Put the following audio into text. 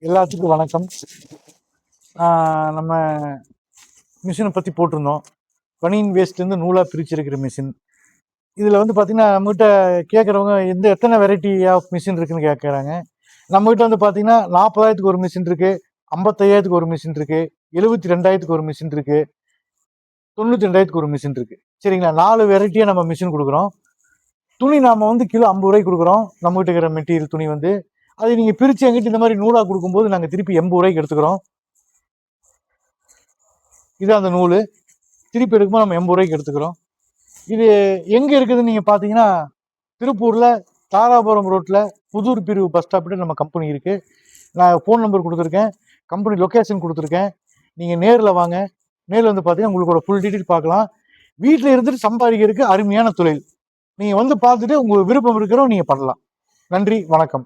எல்லாத்துக்கும் வணக்கம். நம்ம மிஷினை பற்றி போட்டிருந்தோம். பனியன் வேஸ்ட்லேருந்து நூலாக பிரிச்சிருக்கிற மிஷின். இதில் வந்து பார்த்திங்கன்னா நம்மகிட்ட கேட்குறவங்க எத்தனை வெரைட்டி ஆஃப் மிஷின் இருக்குதுன்னு கேட்குறாங்க. நம்மகிட்ட வந்து பார்த்திங்கன்னா 40,000க்கு ஒரு மிஷின் இருக்குது, 55,000க்கு ஒரு மிஷின் இருக்குது, 72,000க்கு ஒரு மிஷின் இருக்குது, 92,000க்கு ஒரு மிஷின் இருக்குது. சரிங்களா? 4 வெரைட்டியாக நம்ம மிஷின் கொடுக்குறோம். துணி நாம் வந்து கிலோ 50 ரூபாய்க்கு கொடுக்குறோம். நம்மகிட்ட இருக்கிற மெட்டீரியல் துணி வந்து அதை நீங்கள் பிரித்து எங்கிட்ட இந்த மாதிரி நூலாக கொடுக்கும்போது நாங்கள் திருப்பி 80 ரூபாய்க்கு எடுத்துக்கிறோம். இது அந்த நூல் திருப்பி எடுக்கும்போது நம்ம 80 ரூபாய்க்கு எடுத்துக்கிறோம். இது எங்கே இருக்குதுன்னு நீங்கள் பார்த்தீங்கன்னா திருப்பூரில் தாராபுரம் ரோட்டில் புதூர் பிரிவு பஸ் ஸ்டாப்பில் நம்ம கம்பெனி இருக்குது. நான் ஃபோன் நம்பர் கொடுத்துருக்கேன், கம்பெனி லொக்கேஷன் கொடுத்துருக்கேன். நீங்கள் நேரில் வாங்க. நேரில் வந்து பார்த்தீங்கன்னா உங்களோட ஃபுல் டீட்டெயில் பார்க்கலாம். வீட்டில் இருந்துட்டு சம்பாதிக்கிறதுக்கு அருமையான தொழில். நீங்கள் வந்து பார்த்துட்டு உங்களுக்கு விருப்பம் இருக்கிறோம் நீங்கள் பண்ணலாம். நன்றி, வணக்கம்.